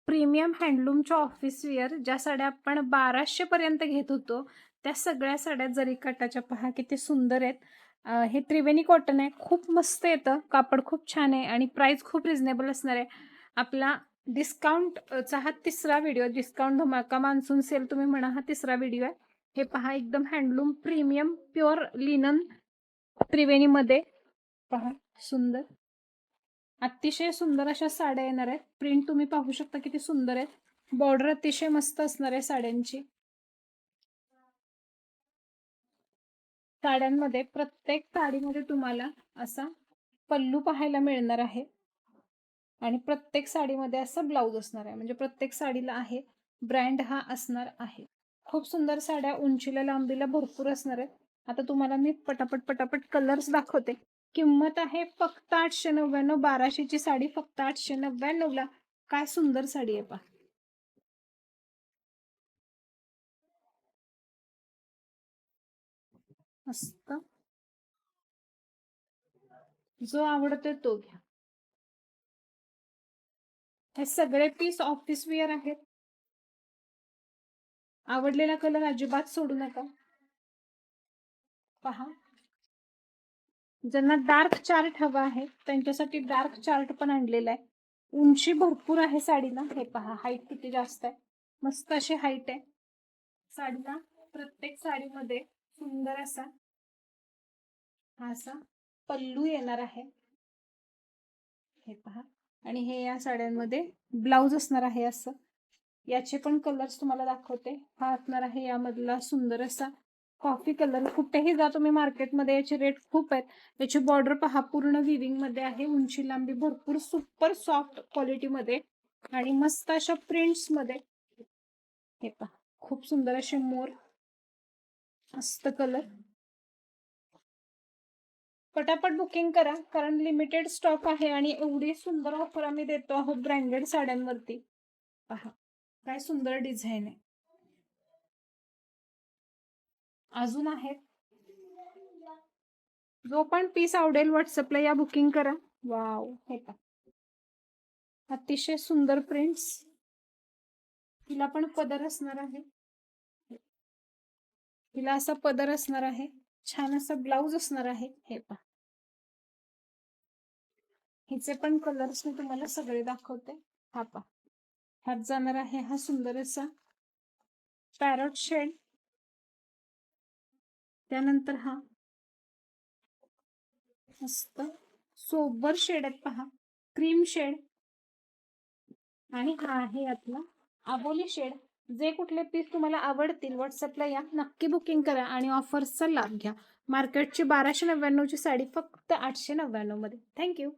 Premium हँडलूमच्या office wear ज्या साड्या आपण 1200 पर्यंत घेत होतो त्या सगळ्या साड्या जरी काटाच्या पहा किती सुंदर आहेत. हे त्रिवेणी कॉटन आहे, खूप मस्त येतं, कापड खूप छान आहे आणि प्राइस खूप रिझनेबल असणार आहे. आपला डिस्काउंटचा हा तिसरा व्हिडिओ, डिस्काउंट धमाका मान्सून सेल तुम्ही म्हणा, हा तिसरा व्हिडिओ आहे. हे पहा एकदम हँडलूम प्रीमियम प्युअर लिनन त्रिवेणीमध्ये पहा, सुंदर अतिशय सुंदर अशा साड्या येणार आहेत. प्रिंट तुम्ही पाहू शकता किती सुंदर आहे. बॉर्डर अतिशय मस्त असणार आहे साड्यांची. साड्यांमध्ये प्रत्येक साडीमध्ये तुम्हाला असा पल्लू पाहायला मिळणार आहे आणि प्रत्येक साडीमध्ये असं ब्लाऊज असणार आहे. म्हणजे प्रत्येक साडीला आहे ब्रँड हा असणार आहे. खूप सुंदर साड्या, उंचीला लांबीला भरपूर असणार आहेत. आता तुम्हाला मी पटापट पटापट कलर्स दाखवते. किंमत आहे फक्त 899. 1200 ची साडी फक्त 899 ला. काय सुंदर साडी आहे पहा. मस्त, जो आवडतो तो घ्या. हे सगळे पीस ऑफिस वेअर आहेत. आवडलेला कलर अजिबात सोडू नका. पहा, ज्यांना डार्क चार्ट हवा आहे त्यांच्यासाठी डार्क चार्ट पण आणलेला आहे. उंची भरपूर आहे साडीला. हे पहा, हाईट किती जास्त आहे, मस्त अशी हाईट आहे साडीला. प्रत्येक साडीमध्ये सुंदर असा असा पल्लू येणार आहे. हे पहा, आणि हे या साड्यांमध्ये ब्लाऊज असणार आहे. असं याचे पण कलर्स तुम्हाला दाखवते. हा असणार आहे यामधला सुंदर असा कॉफी कलर. कुठेही जा तुम्ही मार्केटमध्ये, याचे रेट खूप आहेत. याची बॉर्डर पहा, पूर्ण विविंग मध्ये आहे, उंची लांबी भरपूर, सुपर सॉफ्ट क्वालिटी मध्ये आणि मस्त अशा प्रिंट्स मध्ये. हे पहा, खूप सुंदर असे मोर, मस्त कलर. पटापट बुकिंग करा कारण लिमिटेड स्टॉक आहे आणि एवढी सुंदर ऑफर आम्ही देतो आहोत ब्रँडेड साड्यांवरती. पहा, काय सुंदर डिझाईन आहे. अजून आहेत. जो पण पीस आवडेल व्हॉट्सअपला या, बुकिंग करा. वाव, हे पहा, अतिशय सुंदर प्रिंट्स. तिला पण पदर असणार आहे. तिला असा पदर असणार आहे, छान असा ब्लाऊज असणार आहे. हे पहा, हिचे पण कलर्स मी तुम्हाला सगळे दाखवते. हा पहा, ह्यात जाणार आहे हा सुंदर असा पॅरट शेड. त्यानंतर हा मस्त सोबर शेड आहेत पहा, क्रीम शेड. आणि हा आहे यातला आबोली शेड. जे कुठले पीस तुम्हाला आवडतील व्हॉट्सअपला या, नक्की बुकिंग करा आणि ऑफर्सचा लाभ घ्या. मार्केटची 1299 ची साडी फक्त 899 मध्ये. थँक्यू.